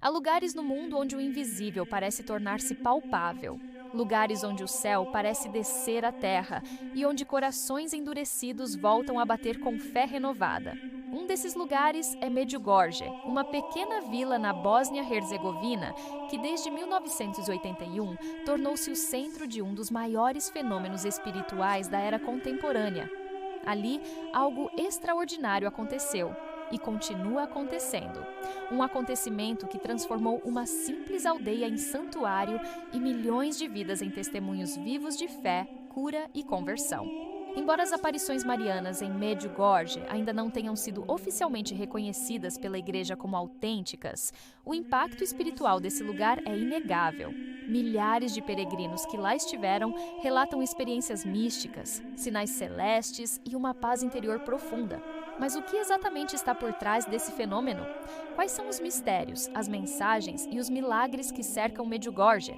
Há lugares no mundo onde o invisível parece tornar-se palpável. Lugares onde o céu parece descer à terra e onde corações endurecidos voltam a bater com fé renovada. Um desses lugares é Medjugorje, uma pequena vila na Bósnia-Herzegovina que, desde 1981, tornou-se o centro de um dos maiores fenômenos espirituais da era contemporânea. Ali, algo extraordinário aconteceu e continua acontecendo. Um acontecimento que transformou uma simples aldeia em santuário e milhões de vidas em testemunhos vivos de fé, cura e conversão. Embora as aparições marianas em Medjugorje ainda não tenham sido oficialmente reconhecidas pela Igreja como autênticas, o impacto espiritual desse lugar é inegável. Milhares de peregrinos que lá estiveram relatam experiências místicas, sinais celestes e uma paz interior profunda. Mas o que exatamente está por trás desse fenômeno? Quais são os mistérios, as mensagens e os milagres que cercam Medjugorje?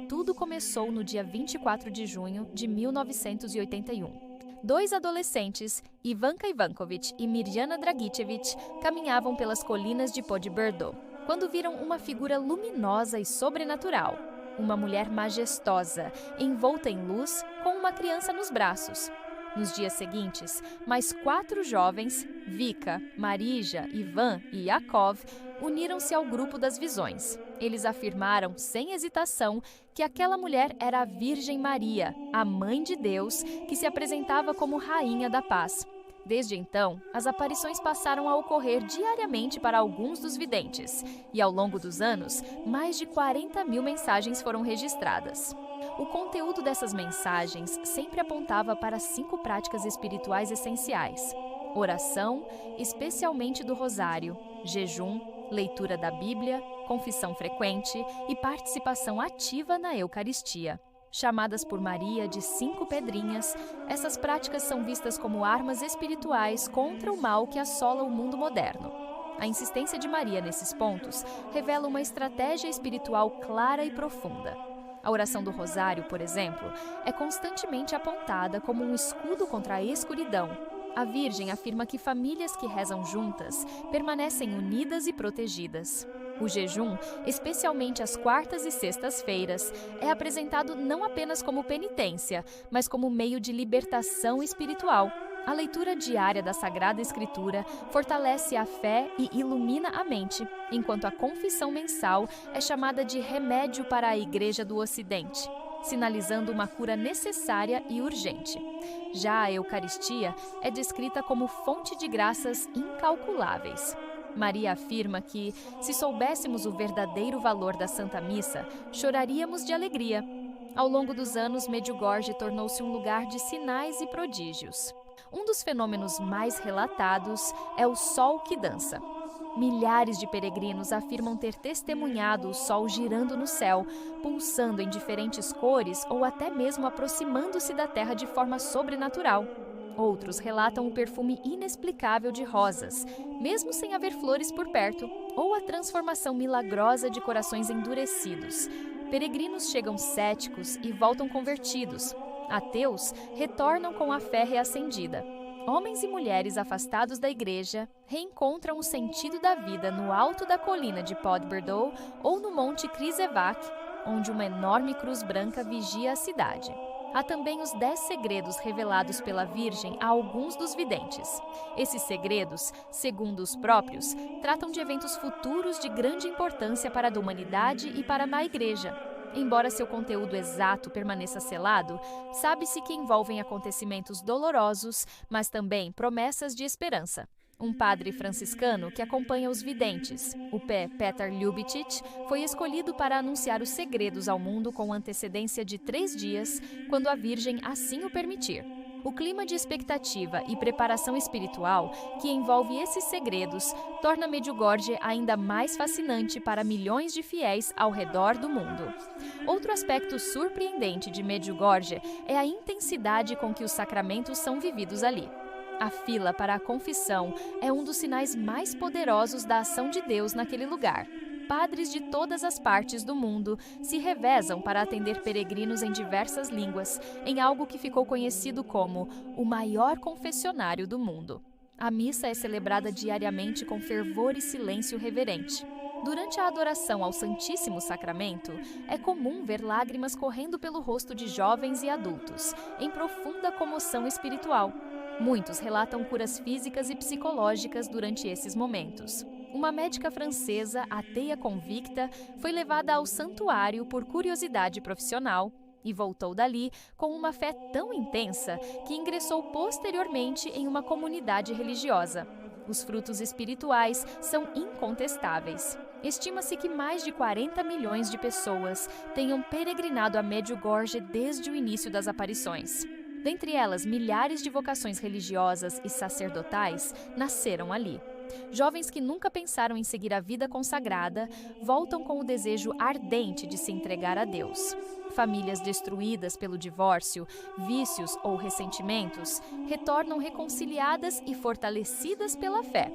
Tudo começou no dia 24 de junho de 1981. Dois adolescentes, Ivanka Ivankovic e Mirjana Dragicevic, caminhavam pelas colinas de Podbrdo, quando viram uma figura luminosa e sobrenatural. Uma mulher majestosa, envolta em luz, com uma criança nos braços. Nos dias seguintes, mais 4 jovens, Vika, Marija, Ivan e Yakov, uniram-se ao grupo das visões. Eles afirmaram, sem hesitação, que aquela mulher era a Virgem Maria, a Mãe de Deus, que se apresentava como Rainha da Paz. Desde então, as aparições passaram a ocorrer diariamente para alguns dos videntes, e ao longo dos anos, mais de 40.000 mensagens foram registradas. O conteúdo dessas mensagens sempre apontava para 5 práticas espirituais essenciais: oração, especialmente do rosário, jejum, leitura da Bíblia, confissão frequente e participação ativa na Eucaristia. Chamadas por Maria de 5 pedrinhas, essas práticas são vistas como armas espirituais contra o mal que assola o mundo moderno. A insistência de Maria nesses pontos revela uma estratégia espiritual clara e profunda. A oração do rosário, por exemplo, é constantemente apontada como um escudo contra a escuridão. A Virgem afirma que famílias que rezam juntas permanecem unidas e protegidas. O jejum, especialmente às quartas e sextas-feiras, é apresentado não apenas como penitência, mas como meio de libertação espiritual. A leitura diária da Sagrada Escritura fortalece a fé e ilumina a mente, enquanto a confissão mensal é chamada de remédio para a Igreja do Ocidente, sinalizando uma cura necessária e urgente. Já a Eucaristia é descrita como fonte de graças incalculáveis. Maria afirma que, se soubéssemos o verdadeiro valor da Santa Missa, choraríamos de alegria. Ao longo dos anos, Medjugorje tornou-se um lugar de sinais e prodígios. Um dos fenômenos mais relatados é o sol que dança. Milhares de peregrinos afirmam ter testemunhado o sol girando no céu, pulsando em diferentes cores ou até mesmo aproximando-se da terra de forma sobrenatural. Outros relatam o perfume inexplicável de rosas, mesmo sem haver flores por perto, ou a transformação milagrosa de corações endurecidos. Peregrinos chegam céticos e voltam convertidos. Ateus retornam com a fé reacendida. Homens e mulheres afastados da igreja reencontram o sentido da vida no alto da colina de Podbrdo ou no Monte Križevac, onde uma enorme cruz branca vigia a cidade. Há também os 10 segredos revelados pela Virgem a alguns dos videntes. Esses segredos, segundo os próprios, tratam de eventos futuros de grande importância para a humanidade e para a Igreja. Embora seu conteúdo exato permaneça selado, sabe-se que envolvem acontecimentos dolorosos, mas também promessas de esperança. Um padre franciscano que acompanha os videntes, o Petar Ljubicic, foi escolhido para anunciar os segredos ao mundo com antecedência de 3 dias, quando a Virgem assim o permitir. O clima de expectativa e preparação espiritual que envolve esses segredos torna Medjugorje ainda mais fascinante para milhões de fiéis ao redor do mundo. Outro aspecto surpreendente de Medjugorje é a intensidade com que os sacramentos são vividos ali. A fila para a confissão é um dos sinais mais poderosos da ação de Deus naquele lugar. Padres de todas as partes do mundo se revezam para atender peregrinos em diversas línguas, em algo que ficou conhecido como o maior confessionário do mundo. A missa é celebrada diariamente com fervor e silêncio reverente. Durante a adoração ao Santíssimo Sacramento, é comum ver lágrimas correndo pelo rosto de jovens e adultos, em profunda comoção espiritual. Muitos relatam curas físicas e psicológicas durante esses momentos. Uma médica francesa, ateia convicta, foi levada ao santuário por curiosidade profissional e voltou dali com uma fé tão intensa que ingressou posteriormente em uma comunidade religiosa. Os frutos espirituais são incontestáveis. Estima-se que mais de 40 milhões de pessoas tenham peregrinado a Medjugorje desde o início das aparições. Dentre elas, milhares de vocações religiosas e sacerdotais nasceram ali. Jovens que nunca pensaram em seguir a vida consagrada voltam com o desejo ardente de se entregar a Deus. Famílias destruídas pelo divórcio, vícios ou ressentimentos retornam reconciliadas e fortalecidas pela fé.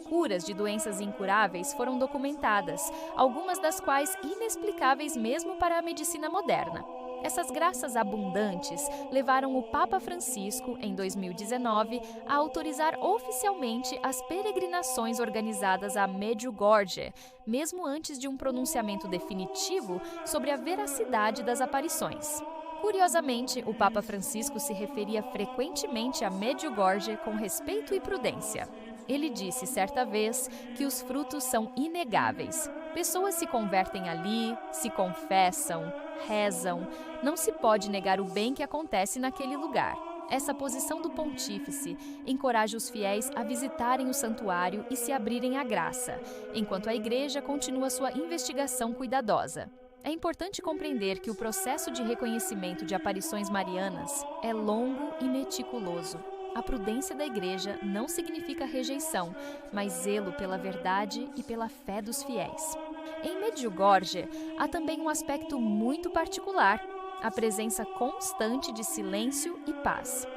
Curas de doenças incuráveis foram documentadas, algumas das quais inexplicáveis mesmo para a medicina moderna. Essas graças abundantes levaram o Papa Francisco, em 2019, a autorizar oficialmente as peregrinações organizadas a Medjugorje, mesmo antes de um pronunciamento definitivo sobre a veracidade das aparições. Curiosamente, o Papa Francisco se referia frequentemente a Medjugorje com respeito e prudência. Ele disse certa vez que os frutos são inegáveis. Pessoas se convertem ali, se confessam, rezam. Não se pode negar o bem que acontece naquele lugar. Essa posição do pontífice encoraja os fiéis a visitarem o santuário e se abrirem à graça, enquanto a Igreja continua sua investigação cuidadosa. É importante compreender que o processo de reconhecimento de aparições marianas é longo e meticuloso. A prudência da Igreja não significa rejeição, mas zelo pela verdade e pela fé dos fiéis. Em Medjugorje, há também um aspecto muito particular, a presença constante de silêncio e paz.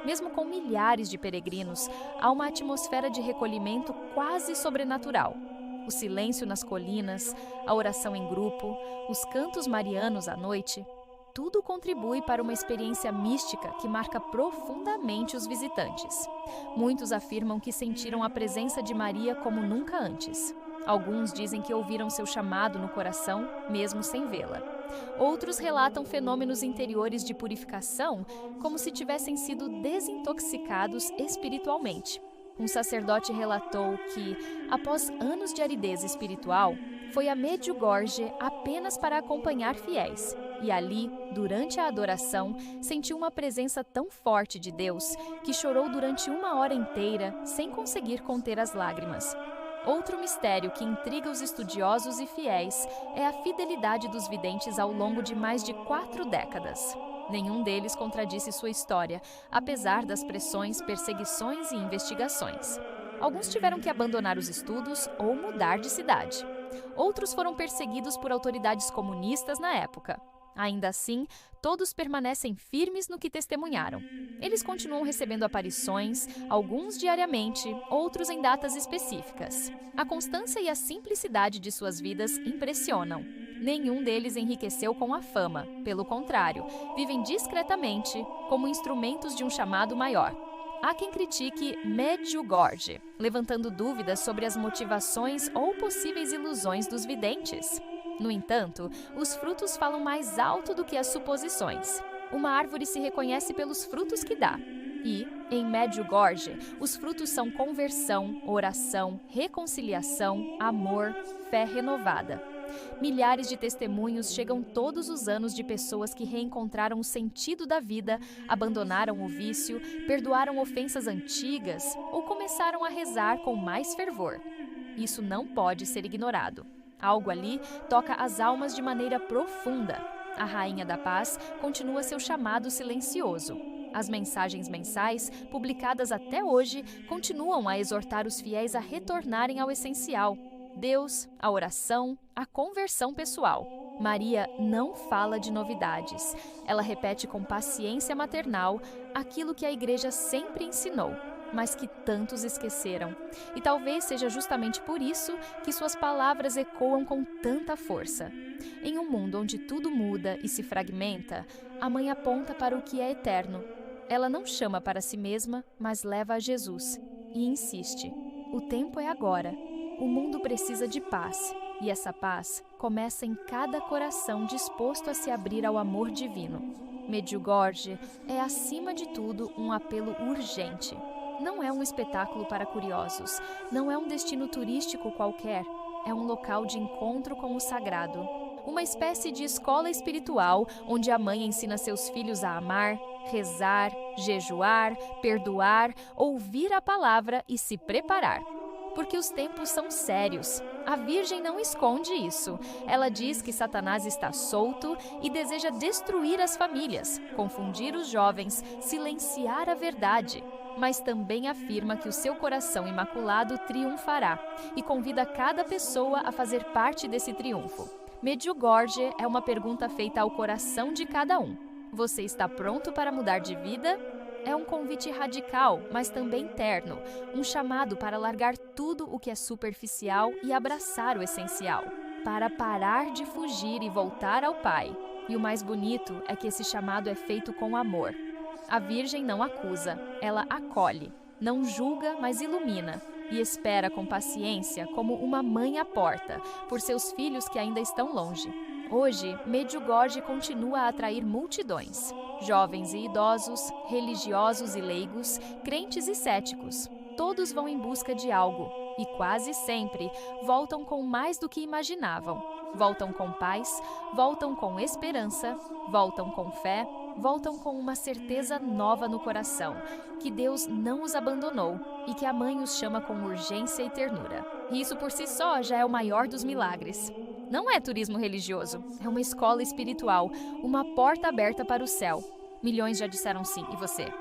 Mesmo com milhares de peregrinos, há uma atmosfera de recolhimento quase sobrenatural. O silêncio nas colinas, a oração em grupo, os cantos marianos à noite, tudo contribui para uma experiência mística que marca profundamente os visitantes. Muitos afirmam que sentiram a presença de Maria como nunca antes. Alguns dizem que ouviram seu chamado no coração, mesmo sem vê-la. Outros relatam fenômenos interiores de purificação, como se tivessem sido desintoxicados espiritualmente. Um sacerdote relatou que, após anos de aridez espiritual, foi a Medjugorje apenas para acompanhar fiéis. E ali, durante a adoração, sentiu uma presença tão forte de Deus que chorou durante 1 hora inteira sem conseguir conter as lágrimas. Outro mistério que intriga os estudiosos e fiéis é a fidelidade dos videntes ao longo de mais de 4 décadas. Nenhum deles contradisse sua história, apesar das pressões, perseguições e investigações. Alguns tiveram que abandonar os estudos ou mudar de cidade. Outros foram perseguidos por autoridades comunistas na época. Ainda assim, todos permanecem firmes no que testemunharam. Eles continuam recebendo aparições, alguns diariamente, outros em datas específicas. A constância e a simplicidade de suas vidas impressionam. Nenhum deles enriqueceu com a fama, pelo contrário, vivem discretamente como instrumentos de um chamado maior. Há quem critique Medjugorje, levantando dúvidas sobre as motivações ou possíveis ilusões dos videntes. No entanto, os frutos falam mais alto do que as suposições. Uma árvore se reconhece pelos frutos que dá. E, em Medjugorje, os frutos são conversão, oração, reconciliação, amor, fé renovada. Milhares de testemunhos chegam todos os anos de pessoas que reencontraram o sentido da vida, abandonaram o vício, perdoaram ofensas antigas ou começaram a rezar com mais fervor. Isso não pode ser ignorado. Algo ali toca as almas de maneira profunda. A Rainha da Paz continua seu chamado silencioso. As mensagens mensais, publicadas até hoje, continuam a exortar os fiéis a retornarem ao essencial: Deus, a oração, a conversão pessoal. Maria não fala de novidades. Ela repete com paciência maternal aquilo que a Igreja sempre ensinou, mas que tantos esqueceram. E talvez seja justamente por isso que suas palavras ecoam com tanta força. Em um mundo onde tudo muda e se fragmenta, a mãe aponta para o que é eterno. Ela não chama para si mesma, mas leva a Jesus. E insiste: o tempo é agora. O mundo precisa de paz. E essa paz começa em cada coração disposto a se abrir ao amor divino. Medjugorje é, acima de tudo, um apelo urgente. Não é um espetáculo para curiosos, não é um destino turístico qualquer, é um local de encontro com o sagrado. Uma espécie de escola espiritual onde a mãe ensina seus filhos a amar, rezar, jejuar, perdoar, ouvir a palavra e se preparar. Porque os tempos são sérios. A Virgem não esconde isso. Ela diz que Satanás está solto e deseja destruir as famílias, confundir os jovens, silenciar a verdade. Mas também afirma que o seu coração imaculado triunfará e convida cada pessoa a fazer parte desse triunfo. Medjugorje é uma pergunta feita ao coração de cada um. Você está pronto para mudar de vida? É um convite radical, mas também terno, um chamado para largar tudo o que é superficial e abraçar o essencial, para parar de fugir e voltar ao Pai. E o mais bonito é que esse chamado é feito com amor. A Virgem não acusa, ela acolhe, não julga, mas ilumina, e espera com paciência como uma mãe à porta, por seus filhos que ainda estão longe. Hoje, Medjugorje continua a atrair multidões. Jovens e idosos, religiosos e leigos, crentes e céticos. Todos vão em busca de algo e quase sempre voltam com mais do que imaginavam. Voltam com paz, voltam com esperança, voltam com fé, voltam com uma certeza nova no coração, que Deus não os abandonou e que a Mãe os chama com urgência e ternura. E isso por si só já é o maior dos milagres. Não é turismo religioso, é uma escola espiritual, uma porta aberta para o céu. Milhões já disseram sim, e você?